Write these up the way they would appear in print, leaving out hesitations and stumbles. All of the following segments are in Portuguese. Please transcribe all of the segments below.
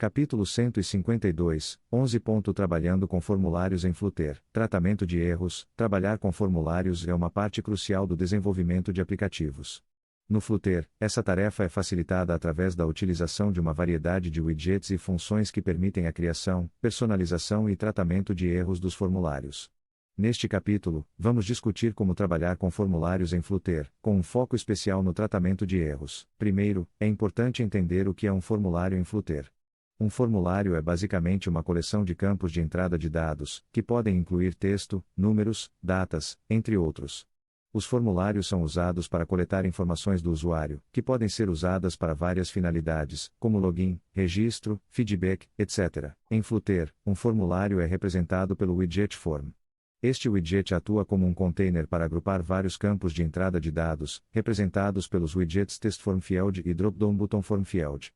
Capítulo 152, 11. Trabalhando com formulários em Flutter. Tratamento de erros. Trabalhar com formulários é uma parte crucial do desenvolvimento de aplicativos. No Flutter, essa tarefa é facilitada através da utilização de uma variedade de widgets e funções que permitem a criação, personalização e tratamento de erros dos formulários. Neste capítulo, vamos discutir como trabalhar com formulários em Flutter, com um foco especial no tratamento de erros. Primeiro, é importante entender o que é um formulário em Flutter. Um formulário é basicamente uma coleção de campos de entrada de dados, que podem incluir texto, números, datas, entre outros. Os formulários são usados para coletar informações do usuário, que podem ser usadas para várias finalidades, como login, registro, feedback, etc. Em Flutter, um formulário é representado pelo widget Form. Este widget atua como um container para agrupar vários campos de entrada de dados, representados pelos widgets TestFormField e DropDownButtonFormField.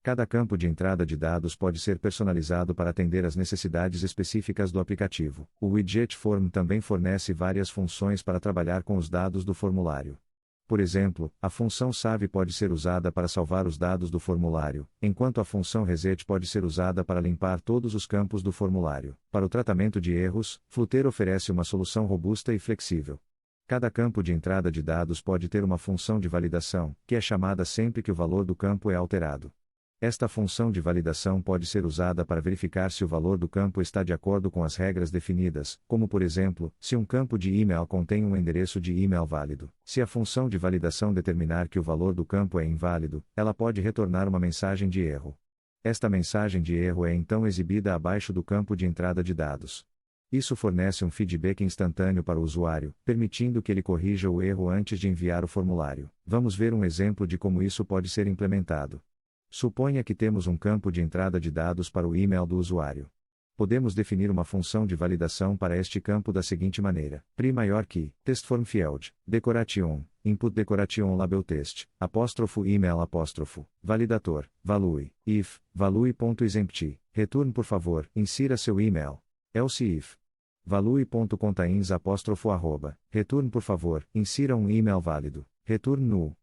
Cada campo de entrada de dados pode ser personalizado para atender às necessidades específicas do aplicativo. O widget Form também fornece várias funções para trabalhar com os dados do formulário. Por exemplo, a função save pode ser usada para salvar os dados do formulário, enquanto a função reset pode ser usada para limpar todos os campos do formulário. Para o tratamento de erros, Flutter oferece uma solução robusta e flexível. Cada campo de entrada de dados pode ter uma função de validação, que é chamada sempre que o valor do campo é alterado. Esta função de validação pode ser usada para verificar se o valor do campo está de acordo com as regras definidas, como por exemplo, se um campo de e-mail contém um endereço de e-mail válido. Se a função de validação determinar que o valor do campo é inválido, ela pode retornar uma mensagem de erro. Esta mensagem de erro é então exibida abaixo do campo de entrada de dados. Isso fornece um feedback instantâneo para o usuário, permitindo que ele corrija o erro antes de enviar o formulário. Vamos ver um exemplo de como isso pode ser implementado. Suponha que temos um campo de entrada de dados para o e-mail do usuário. Podemos definir uma função de validação para este campo da seguinte maneira: pri maior que, TestFormField, decoration, input decoration label test, email validator, value, if, value.isEmpty, return por favor, insira seu e-mail. Else if, value.contains return por favor, insira um e-mail válido, return null.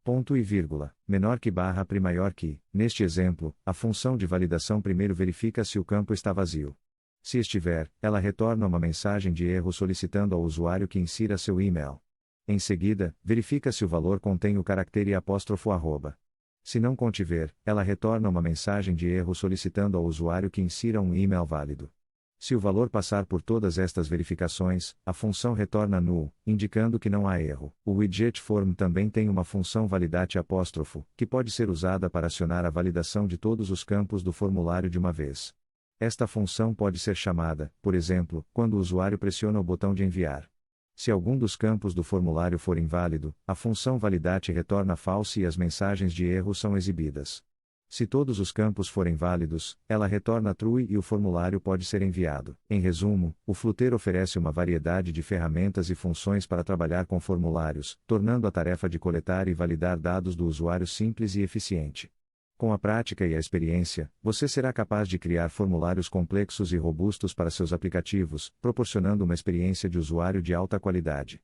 Ponto e vírgula, menor que barra pri maior que. Neste exemplo, a função de validação primeiro verifica se o campo está vazio. Se estiver, ela retorna uma mensagem de erro solicitando ao usuário que insira seu e-mail. Em seguida, verifica se o valor contém o caractere '. Se não contiver, ela retorna uma mensagem de erro solicitando ao usuário que insira um e-mail válido. Se o valor passar por todas estas verificações, a função retorna null, indicando que não há erro. O widget Form também tem uma função validate que pode ser usada para acionar a validação de todos os campos do formulário de uma vez. Esta função pode ser chamada, por exemplo, quando o usuário pressiona o botão de enviar. Se algum dos campos do formulário for inválido, a função validate retorna false e as mensagens de erro são exibidas. Se todos os campos forem válidos, ela retorna true e o formulário pode ser enviado. Em resumo, o Flutter oferece uma variedade de ferramentas e funções para trabalhar com formulários, tornando a tarefa de coletar e validar dados do usuário simples e eficiente. Com a prática e a experiência, você será capaz de criar formulários complexos e robustos para seus aplicativos, proporcionando uma experiência de usuário de alta qualidade.